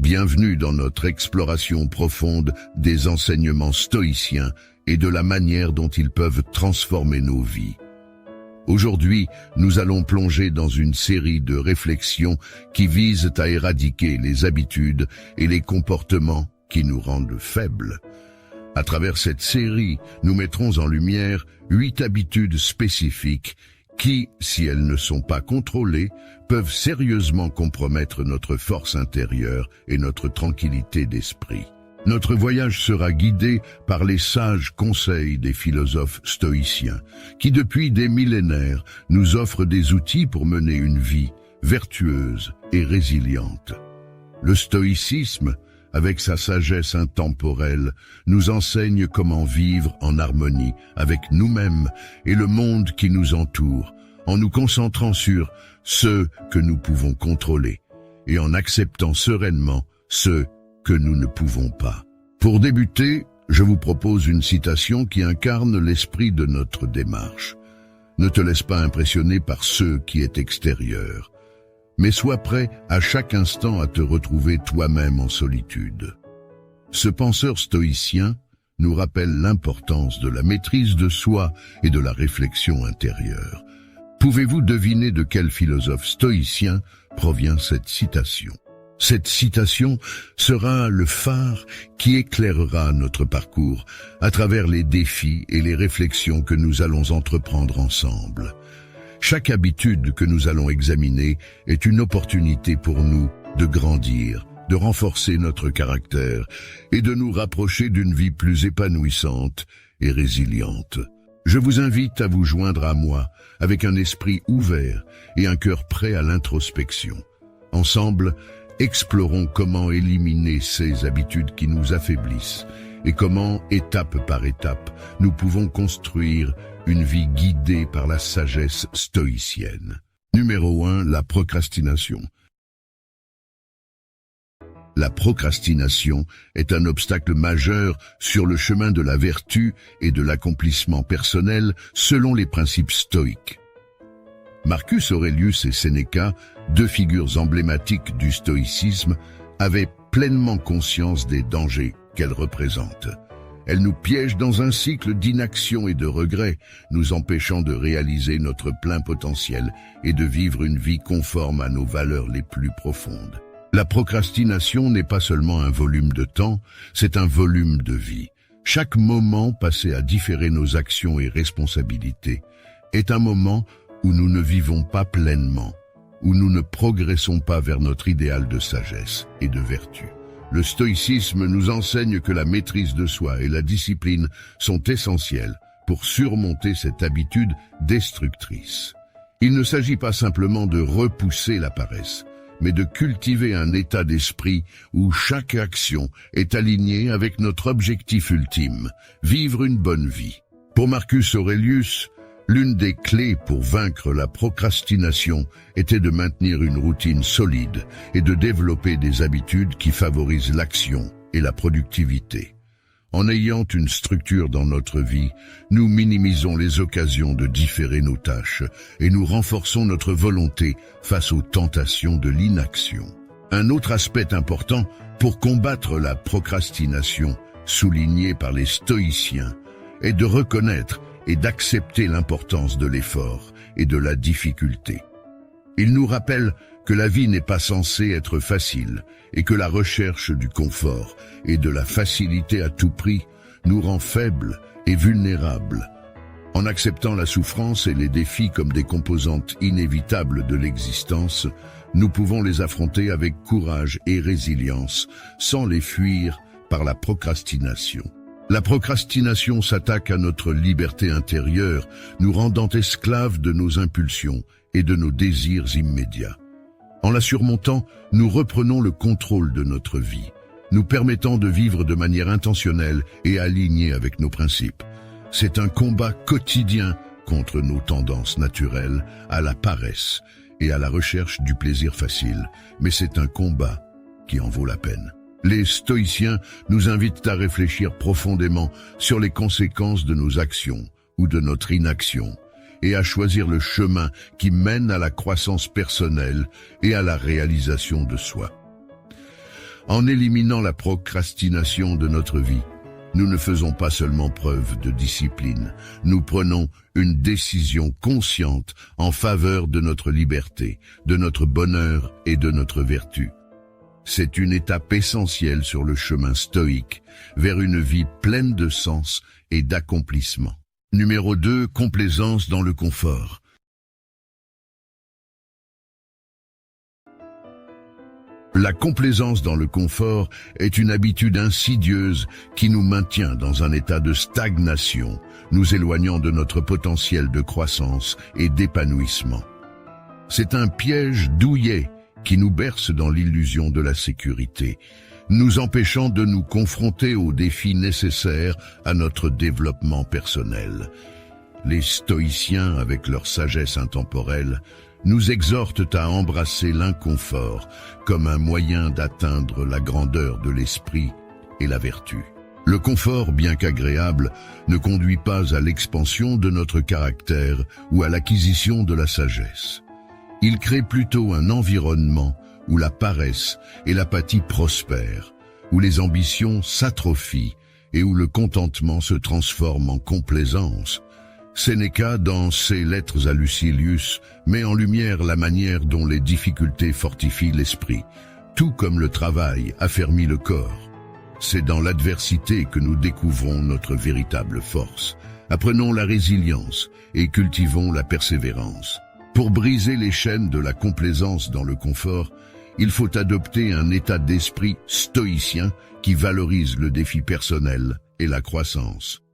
Bienvenue dans notre exploration profonde des enseignements stoïciens et de la manière dont ils peuvent transformer nos vies. Aujourd'hui, nous allons plonger dans une série de réflexions qui visent à éradiquer les habitudes et les comportements qui nous rendent faibles. À travers cette série, nous mettrons en lumière 8 habitudes spécifiques qui, si elles ne sont pas contrôlées, peuvent sérieusement compromettre notre force intérieure et notre tranquillité d'esprit. Notre voyage sera guidé par les sages conseils des philosophes stoïciens, qui depuis des millénaires nous offrent des outils pour mener une vie vertueuse et résiliente. Le stoïcisme, avec sa sagesse intemporelle, nous enseigne comment vivre en harmonie avec nous-mêmes et le monde qui nous entoure, en nous concentrant sur ce que nous pouvons contrôler et en acceptant sereinement ce que nous ne pouvons pas. Pour débuter, je vous propose une citation qui incarne l'esprit de notre démarche. Ne te laisse pas impressionner par ce qui est extérieur, mais sois prêt à chaque instant à te retrouver toi-même en solitude. Ce penseur stoïcien nous rappelle l'importance de la maîtrise de soi et de la réflexion intérieure. Pouvez-vous deviner de quel philosophe stoïcien provient cette citation? Cette citation sera le phare qui éclairera notre parcours à travers les défis et les réflexions que nous allons entreprendre ensemble. Chaque habitude que nous allons examiner est une opportunité pour nous de grandir, de renforcer notre caractère et de nous rapprocher d'une vie plus épanouissante et résiliente. Je vous invite à vous joindre à moi avec un esprit ouvert et un cœur prêt à l'introspection. Ensemble, explorons comment éliminer ces habitudes qui nous affaiblissent et comment, étape par étape, nous pouvons construire une vie guidée par la sagesse stoïcienne. Numéro 1, la procrastination. La procrastination est un obstacle majeur sur le chemin de la vertu et de l'accomplissement personnel selon les principes stoïques. Marcus Aurelius et Sénéca, 2 figures emblématiques du stoïcisme, avaient pleinement conscience des dangers qu'elle représente. Elle nous piège dans un cycle d'inaction et de regret, nous empêchant de réaliser notre plein potentiel et de vivre une vie conforme à nos valeurs les plus profondes. La procrastination n'est pas seulement un volume de temps, c'est un volume de vie. Chaque moment passé à différer nos actions et responsabilités est un moment où nous ne vivons pas pleinement, où nous ne progressons pas vers notre idéal de sagesse et de vertu. Le stoïcisme nous enseigne que la maîtrise de soi et la discipline sont essentielles pour surmonter cette habitude destructrice. Il ne s'agit pas simplement de repousser la paresse, mais de cultiver un état d'esprit où chaque action est alignée avec notre objectif ultime, vivre une bonne vie. Pour Marcus Aurelius, l'une des clés pour vaincre la procrastination était de maintenir une routine solide et de développer des habitudes qui favorisent l'action et la productivité. En ayant une structure dans notre vie, nous minimisons les occasions de différer nos tâches et nous renforçons notre volonté face aux tentations de l'inaction. Un autre aspect important pour combattre la procrastination, souligné par les stoïciens, est de reconnaître et d'accepter l'importance de l'effort et de la difficulté. Il nous rappelle que la vie n'est pas censée être facile et que la recherche du confort et de la facilité à tout prix nous rend faibles et vulnérables. En acceptant la souffrance et les défis comme des composantes inévitables de l'existence, nous pouvons les affronter avec courage et résilience, sans les fuir par la procrastination. La procrastination s'attaque à notre liberté intérieure, nous rendant esclaves de nos impulsions et de nos désirs immédiats. En la surmontant, nous reprenons le contrôle de notre vie, nous permettant de vivre de manière intentionnelle et alignée avec nos principes. C'est un combat quotidien contre nos tendances naturelles à la paresse et à la recherche du plaisir facile, mais c'est un combat qui en vaut la peine. Les stoïciens nous invitent à réfléchir profondément sur les conséquences de nos actions ou de notre inaction et à choisir le chemin qui mène à la croissance personnelle et à la réalisation de soi. En éliminant la procrastination de notre vie, nous ne faisons pas seulement preuve de discipline, nous prenons une décision consciente en faveur de notre liberté, de notre bonheur et de notre vertu. C'est une étape essentielle sur le chemin stoïque vers une vie pleine de sens et d'accomplissement. Numéro 2, complaisance dans le confort. La complaisance dans le confort est une habitude insidieuse qui nous maintient dans un état de stagnation, nous éloignant de notre potentiel de croissance et d'épanouissement. C'est un piège douillet qui nous berce dans l'illusion de la sécurité, nous empêchant de nous confronter aux défis nécessaires à notre développement personnel. Les stoïciens, avec leur sagesse intemporelle, nous exhortent à embrasser l'inconfort comme un moyen d'atteindre la grandeur de l'esprit et la vertu. Le confort, bien qu'agréable, ne conduit pas à l'expansion de notre caractère ou à l'acquisition de la sagesse. Il crée plutôt un environnement où la paresse et l'apathie prospèrent, où les ambitions s'atrophient et où le contentement se transforme en complaisance. Sénéca, dans ses lettres à Lucilius, met en lumière la manière dont les difficultés fortifient l'esprit, tout comme le travail affermit le corps. C'est dans l'adversité que nous découvrons notre véritable force. Apprenons la résilience et cultivons la persévérance. Pour briser les chaînes de la complaisance dans le confort, il faut adopter un état d'esprit stoïcien qui valorise le défi personnel et la croissance.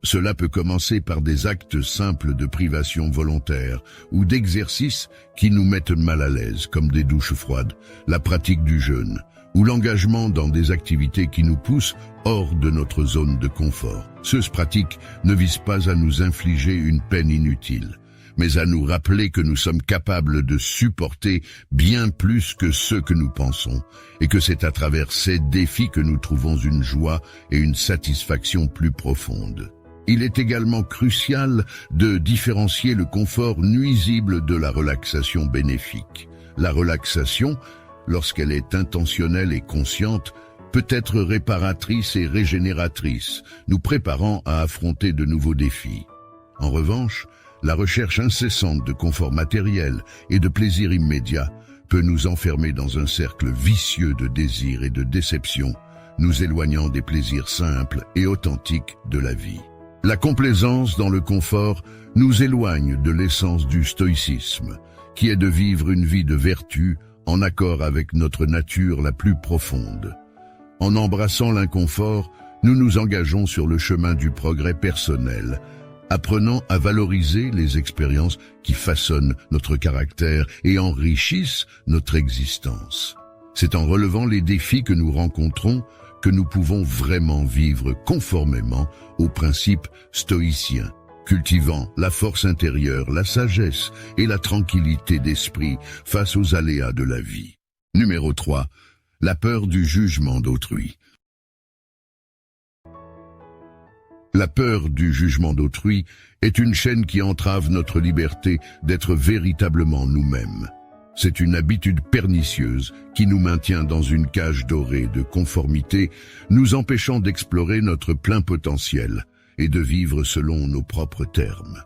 Cela peut commencer par des actes simples de privation volontaire ou d'exercices qui nous mettent mal à l'aise, comme des douches froides, la pratique du jeûne ou l'engagement dans des activités qui nous poussent hors de notre zone de confort. Ces pratiques ne visent pas à nous infliger une peine inutile, mais à nous rappeler que nous sommes capables de supporter bien plus que ce que nous pensons, et que c'est à travers ces défis que nous trouvons une joie et une satisfaction plus profondes. Il est également crucial de différencier le confort nuisible de la relaxation bénéfique. La relaxation, lorsqu'elle est intentionnelle et consciente, peut être réparatrice et régénératrice, nous préparant à affronter de nouveaux défis. En revanche, la recherche incessante de confort matériel et de plaisir immédiat peut nous enfermer dans un cercle vicieux de désirs et de déceptions, nous éloignant des plaisirs simples et authentiques de la vie. La complaisance dans le confort nous éloigne de l'essence du stoïcisme, qui est de vivre une vie de vertu en accord avec notre nature la plus profonde. En embrassant l'inconfort, nous nous engageons sur le chemin du progrès personnel, apprenant à valoriser les expériences qui façonnent notre caractère et enrichissent notre existence. C'est en relevant les défis que nous rencontrons que nous pouvons vraiment vivre conformément aux principes stoïciens, cultivant la force intérieure, la sagesse et la tranquillité d'esprit face aux aléas de la vie. Numéro 3. La peur du jugement d'autrui. La peur du jugement d'autrui est une chaîne qui entrave notre liberté d'être véritablement nous-mêmes. C'est une habitude pernicieuse qui nous maintient dans une cage dorée de conformité, nous empêchant d'explorer notre plein potentiel et de vivre selon nos propres termes.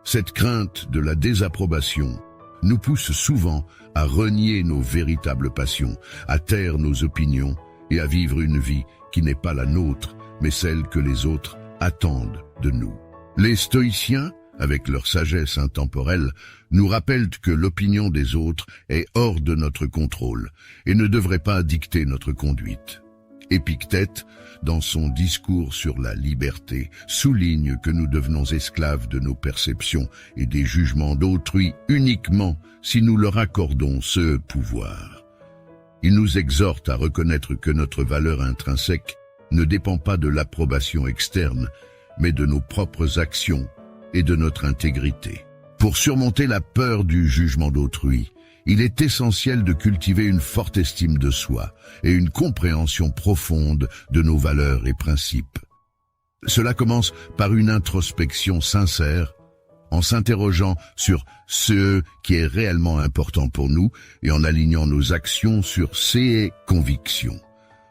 Cette crainte de la désapprobation nous pousse souvent à renier nos véritables passions, à taire nos opinions et à vivre une vie qui n'est pas la nôtre, mais celle que les autres attendent de nous. Les stoïciens, avec leur sagesse intemporelle, nous rappellent que l'opinion des autres est hors de notre contrôle et ne devrait pas dicter notre conduite. Épictète, dans son discours sur la liberté, souligne que nous devenons esclaves de nos perceptions et des jugements d'autrui uniquement si nous leur accordons ce pouvoir. Il nous exhorte à reconnaître que notre valeur intrinsèque ne dépend pas de l'approbation externe, mais de nos propres actions et de notre intégrité. Pour surmonter la peur du jugement d'autrui, il est essentiel de cultiver une forte estime de soi et une compréhension profonde de nos valeurs et principes. Cela commence par une introspection sincère, en s'interrogeant sur ce qui est réellement important pour nous et en alignant nos actions sur ces convictions.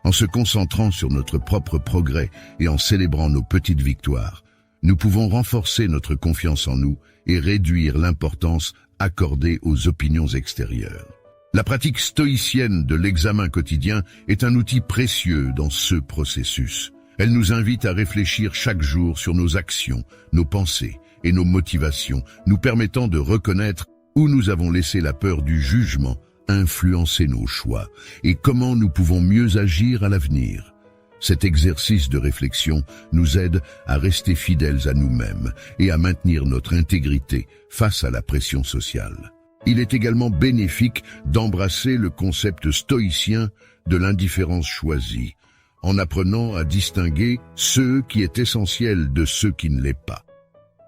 En se concentrant sur notre propre progrès et en célébrant nos petites victoires, nous pouvons renforcer notre confiance en nous et réduire l'importance accordée aux opinions extérieures. La pratique stoïcienne de l'examen quotidien est un outil précieux dans ce processus. Elle nous invite à réfléchir chaque jour sur nos actions, nos pensées et nos motivations, nous permettant de reconnaître où nous avons laissé la peur du jugement influencer nos choix et comment nous pouvons mieux agir à l'avenir. Cet exercice de réflexion nous aide à rester fidèles à nous-mêmes et à maintenir notre intégrité face à la pression sociale. Il est également bénéfique d'embrasser le concept stoïcien de l'indifférence choisie, en apprenant à distinguer ce qui est essentiel de ce qui ne l'est pas.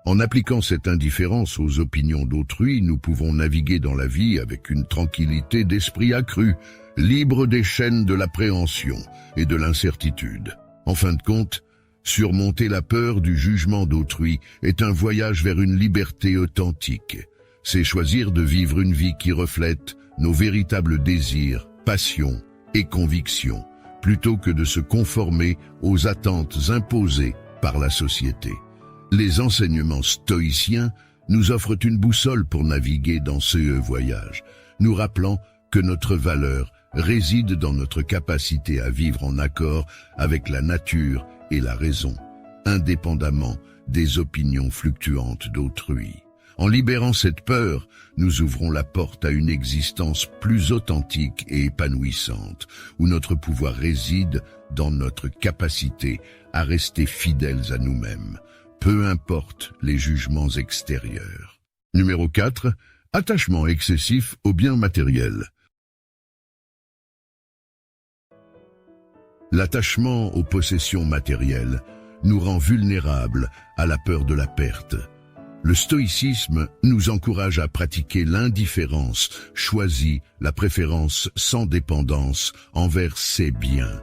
En appliquant cette indifférence aux opinions d'autrui, nous pouvons naviguer dans la vie avec une tranquillité d'esprit accrue, libre des chaînes de l'appréhension et de l'incertitude. En fin de compte, surmonter la peur du jugement d'autrui est un voyage vers une liberté authentique. C'est choisir de vivre une vie qui reflète nos véritables désirs, passions et convictions, plutôt que de se conformer aux attentes imposées par la société. Les enseignements stoïciens nous offrent une boussole pour naviguer dans ce voyage, nous rappelant que notre valeur réside dans notre capacité à vivre en accord avec la nature et la raison, indépendamment des opinions fluctuantes d'autrui. En libérant cette peur, nous ouvrons la porte à une existence plus authentique et épanouissante, où notre pouvoir réside dans notre capacité à rester fidèles à nous-mêmes, peu importe les jugements extérieurs. Numéro 4. Attachement excessif aux biens matériels. L'attachement aux possessions matérielles nous rend vulnérables à la peur de la perte. Le stoïcisme nous encourage à pratiquer l'indifférence choisie, la préférence sans dépendance envers ses biens.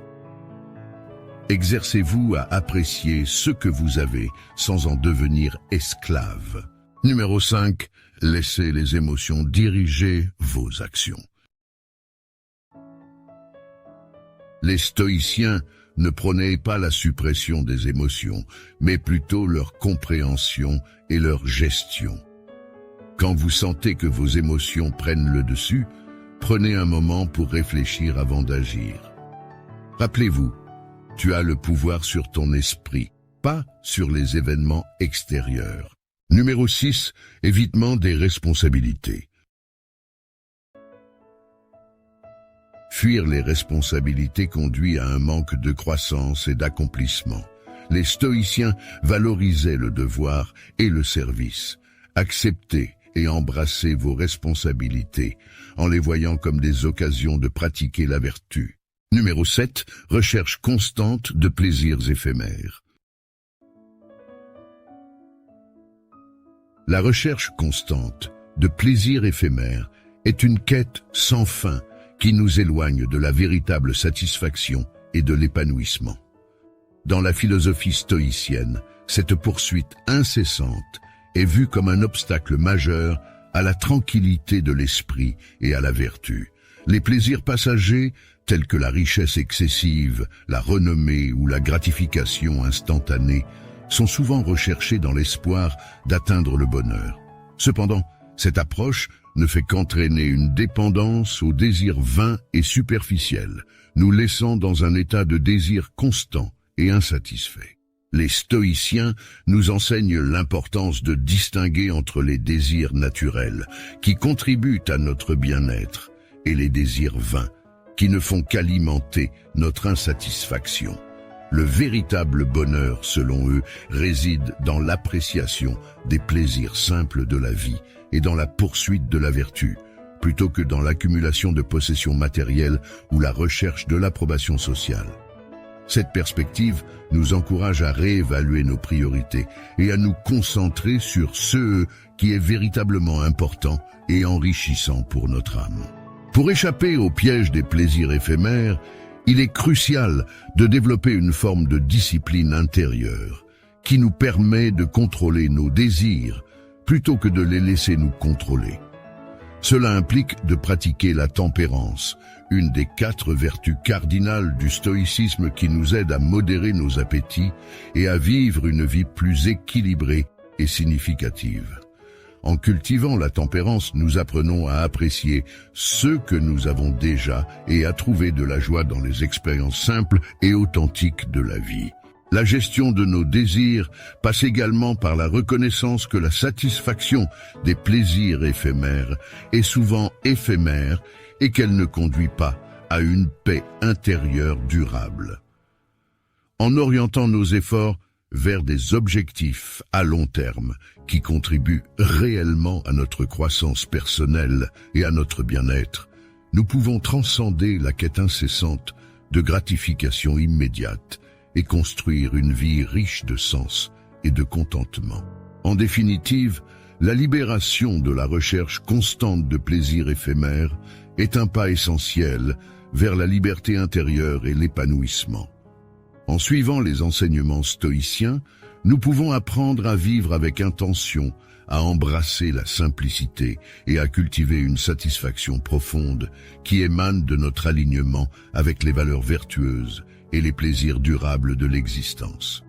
Exercez-vous à apprécier ce que vous avez sans en devenir esclave. Numéro 5. Laissez les émotions diriger vos actions. Les stoïciens ne prônaient pas la suppression des émotions, mais plutôt leur compréhension et leur gestion. Quand vous sentez que vos émotions prennent le dessus, prenez un moment pour réfléchir avant d'agir. Rappelez-vous, tu as le pouvoir sur ton esprit, pas sur les événements extérieurs. Numéro 6. Évitement des responsabilités. Fuir les responsabilités conduit à un manque de croissance et d'accomplissement. Les stoïciens valorisaient le devoir et le service. Acceptez et embrassez vos responsabilités en les voyant comme des occasions de pratiquer la vertu. Numéro 7. Recherche constante de plaisirs éphémères. La recherche constante de plaisirs éphémères est une quête sans fin qui nous éloigne de la véritable satisfaction et de l'épanouissement. Dans la philosophie stoïcienne, cette poursuite incessante est vue comme un obstacle majeur à la tranquillité de l'esprit et à la vertu. Les plaisirs passagers, tels que la richesse excessive, la renommée ou la gratification instantanée, sont souvent recherchés dans l'espoir d'atteindre le bonheur. Cependant, cette approche ne fait qu'entraîner une dépendance aux désirs vains et superficiels, nous laissant dans un état de désir constant et insatisfait. Les stoïciens nous enseignent l'importance de distinguer entre les désirs naturels, qui contribuent à notre bien-être, et les désirs vains, qui ne font qu'alimenter notre insatisfaction. Le véritable bonheur, selon eux, réside dans l'appréciation des plaisirs simples de la vie et dans la poursuite de la vertu, plutôt que dans l'accumulation de possessions matérielles ou la recherche de l'approbation sociale. Cette perspective nous encourage à réévaluer nos priorités et à nous concentrer sur ce qui est véritablement important et enrichissant pour notre âme. Pour échapper au piège des plaisirs éphémères, il est crucial de développer une forme de discipline intérieure qui nous permet de contrôler nos désirs plutôt que de les laisser nous contrôler. Cela implique de pratiquer la tempérance, une des 4 vertus cardinales du stoïcisme qui nous aide à modérer nos appétits et à vivre une vie plus équilibrée et significative. En cultivant la tempérance, nous apprenons à apprécier ce que nous avons déjà et à trouver de la joie dans les expériences simples et authentiques de la vie. La gestion de nos désirs passe également par la reconnaissance que la satisfaction des plaisirs éphémères est souvent éphémère et qu'elle ne conduit pas à une paix intérieure durable. En orientant nos efforts vers des objectifs à long terme qui contribuent réellement à notre croissance personnelle et à notre bien-être, nous pouvons transcender la quête incessante de gratification immédiate et construire une vie riche de sens et de contentement. En définitive, la libération de la recherche constante de plaisirs éphémères est un pas essentiel vers la liberté intérieure et l'épanouissement. En suivant les enseignements stoïciens, nous pouvons apprendre à vivre avec intention, à embrasser la simplicité et à cultiver une satisfaction profonde qui émane de notre alignement avec les valeurs vertueuses et les plaisirs durables de l'existence.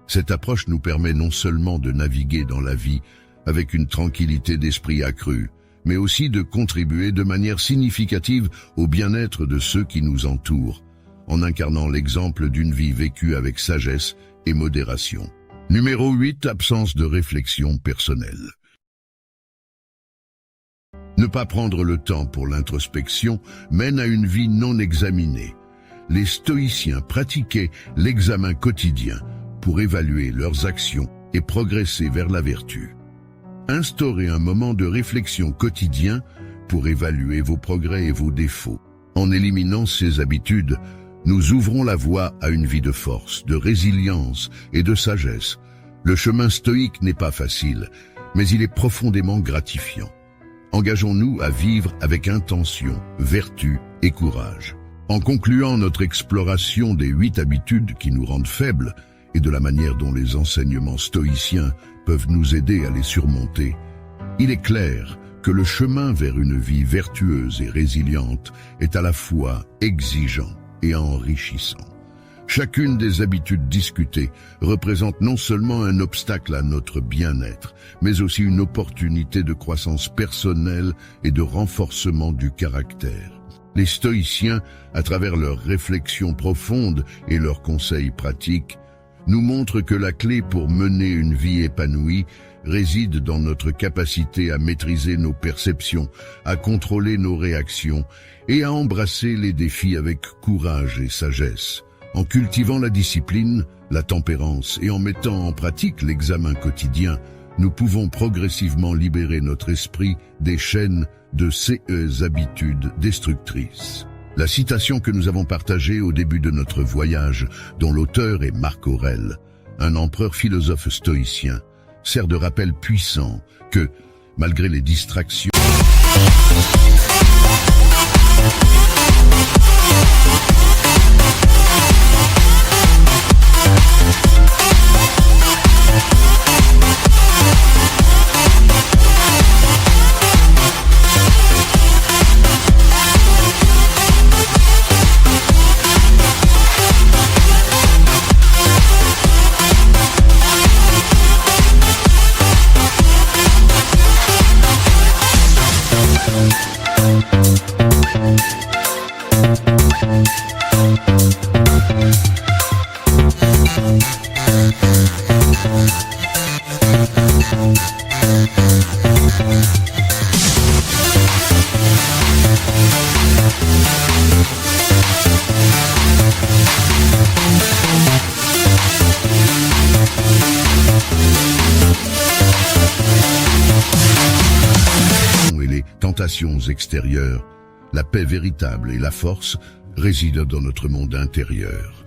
Cette approche nous permet non seulement de naviguer dans la vie avec une tranquillité d'esprit accrue, mais aussi de contribuer de manière significative au bien-être de ceux qui nous entourent, en incarnant l'exemple d'une vie vécue avec sagesse et modération. Numéro 8, absence de réflexion personnelle. Ne pas prendre le temps pour l'introspection mène à une vie non examinée. Les stoïciens pratiquaient l'examen quotidien pour évaluer leurs actions et progresser vers la vertu. Instaurez un moment de réflexion quotidien pour évaluer vos progrès et vos défauts. En éliminant ces habitudes, nous ouvrons la voie à une vie de force, de résilience et de sagesse. Le chemin stoïque n'est pas facile, mais il est profondément gratifiant. Engageons-nous à vivre avec intention, vertu et courage. En concluant notre exploration des 8 habitudes qui nous rendent faibles et de la manière dont les enseignements stoïciens peuvent nous aider à les surmonter, il est clair que le chemin vers une vie vertueuse et résiliente est à la fois exigeant et enrichissant. Chacune des habitudes discutées représente non seulement un obstacle à notre bien-être, mais aussi une opportunité de croissance personnelle et de renforcement du caractère. Les stoïciens, à travers leurs réflexions profondes et leurs conseils pratiques, nous montrent que la clé pour mener une vie épanouie réside dans notre capacité à maîtriser nos perceptions, à contrôler nos réactions et à embrasser les défis avec courage et sagesse. En cultivant la discipline, la tempérance et en mettant en pratique l'examen quotidien, nous pouvons progressivement libérer notre esprit des chaînes de ces habitudes destructrices. La citation que nous avons partagée au début de notre voyage, dont l'auteur est Marc Aurèle, un empereur philosophe stoïcien, sert de rappel puissant que, malgré les distractions, et les tentations extérieures, la paix véritable et la force résident dans notre monde intérieur.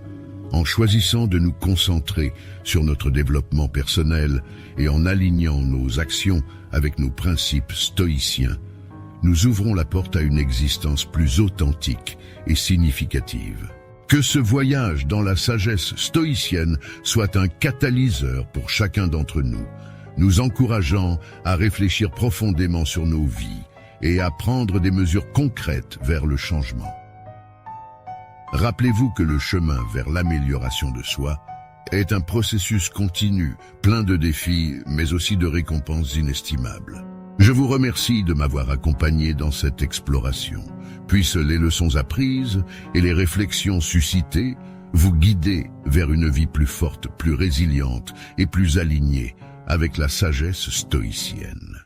En choisissant de nous concentrer sur notre développement personnel et en alignant nos actions avec nos principes stoïciens, nous ouvrons la porte à une existence plus authentique et significative. Que ce voyage dans la sagesse stoïcienne soit un catalyseur pour chacun d'entre nous, nous encourageant à réfléchir profondément sur nos vies et à prendre des mesures concrètes vers le changement. Rappelez-vous que le chemin vers l'amélioration de soi est un processus continu, plein de défis, mais aussi de récompenses inestimables. Je vous remercie de m'avoir accompagné dans cette exploration. Puissent les leçons apprises et les réflexions suscitées vous guider vers une vie plus forte, plus résiliente et plus alignée avec la sagesse stoïcienne.